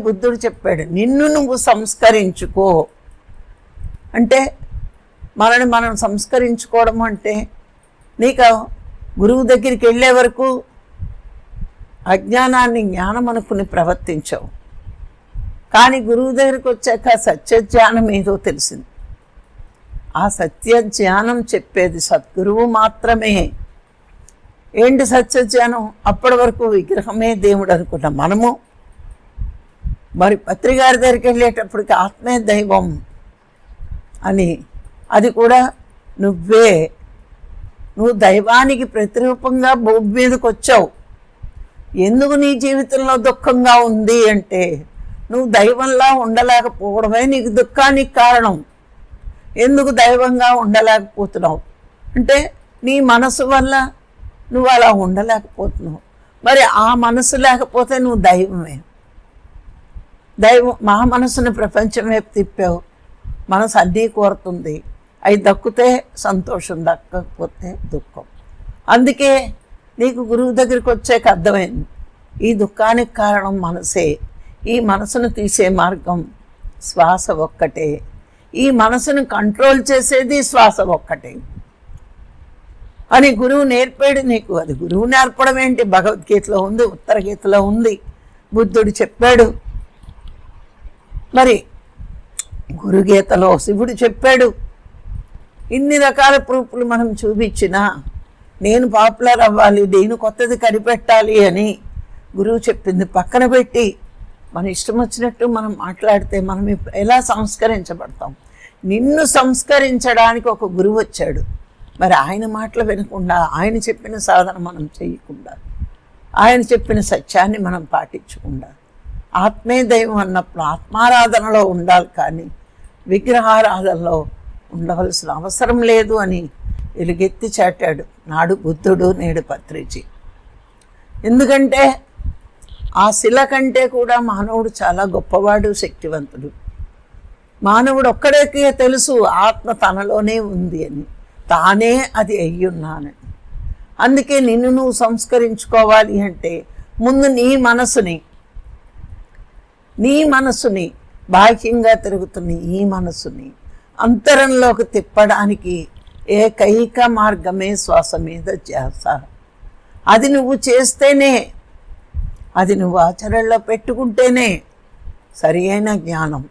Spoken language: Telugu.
బుద్ధుడు చెప్పాడు, నిన్ను నువ్వు సంస్కరించుకో అంటే మనని మనం సంస్కరించుకోవడం అంటే నీకు గురువు దగ్గరికి వెళ్ళే వరకు అజ్ఞానాన్ని జ్ఞానం అనుకుని ప్రవర్తించవు. కానీ గురువు దగ్గరికి వచ్చాక సత్యజ్ఞానం ఏదో తెలిసింది. ఆ సత్యజ్ఞానం చెప్పేది సద్గురువు మాత్రమే. ఏంటి సత్యజ్ఞానం? అప్పటి వరకు విగ్రహమే దేవుడు అనుకున్న మనము మరి పత్రిగారి దగ్గరికి వెళ్ళేటప్పటికి ఆత్మే దైవం అని, అది కూడా నువ్వు దైవానికి ప్రతిరూపంగా భూమి మీదకి వచ్చావు. ఎందుకు నీ జీవితంలో దుఃఖంగా ఉంది అంటే నువ్వు దైవంలా ఉండలేకపోవడమే నీకు దుఃఖానికి కారణం. ఎందుకు దైవంగా ఉండలేకపోతున్నావు అంటే నీ మనసు వల్ల నువ్వు అలా ఉండలేకపోతున్నావు. మరి ఆ మనసు లేకపోతే నువ్వు దైవమే. మా మనసుని ప్రపంచం వైపు తిప్పావు. మనసు అన్నీ కోరుతుంది, అవి దక్కితే సంతోషం, దక్కకపోతే దుఃఖం. అందుకే నీకు గురువు దగ్గరికి వచ్చాక అర్థమైంది, ఈ దుఃఖానికి కారణం మనసే. ఈ మనసును తీసే మార్గం శ్వాస ఒక్కటే. ఈ మనసును కంట్రోల్ చేసేది శ్వాస ఒక్కటే అని గురువు నేర్పాడు నీకు. అది గురువు నేర్పడం ఏంటి? భగవద్గీతలో ఉంది, ఉత్తర గీతలో ఉంది, బుద్ధుడు చెప్పాడు. మరి గురుగీతలో శివుడు చెప్పాడు. ఇన్ని రకాల ప్రూఫ్లు మనం చూపించినా నేను పాపులర్ అవ్వాలి, నేను కొత్తది కనిపెట్టాలి అని గురువు చెప్పింది పక్కన పెట్టి మన ఇష్టం వచ్చినట్టు మనం మాట్లాడితే మనం ఎలా సంస్కరించబడతాం? నిన్ను సంస్కరించడానికి ఒక గురువు వచ్చాడు. మరి ఆయన మాటలు వినకుండా, ఆయన చెప్పిన సాధన మనం చేయకుండా, ఆయన చెప్పిన సత్యాన్ని మనం పాటించకుండా, ఆత్మే దైవం అన్నప్పుడు ఆత్మారాధనలో ఉండాలి, కానీ విగ్రహారాధనలో ఉండవలసిన అవసరం లేదు అని ఎలుగెత్తి చాటాడు నాడు బుద్ధుడు, నేడు పత్రిజీ. ఎందుకంటే ఆ శిల కంటే కూడా మానవుడు చాలా గొప్పవాడు, శక్తివంతుడు. మానవుడు ఒక్కడికే తెలుసు ఆత్మ తనలోనే ఉంది అని, తానే అది అయ్యున్నానని. అందుకే నిన్ను నువ్వు సంస్కరించుకోవాలి అంటే ముందు నీ మనసుని బాహ్యంగా తిరుగుతున్న ఈ మనసుని అంతరంలోకి తిప్పడానికి ఏకైక మార్గమే శ్వాస మీద ధ్యాస. అది నువ్వు చేస్తేనే, అది నువ్వు ఆచరణలో పెట్టుకుంటేనే సరి అయిన జ్ఞానం.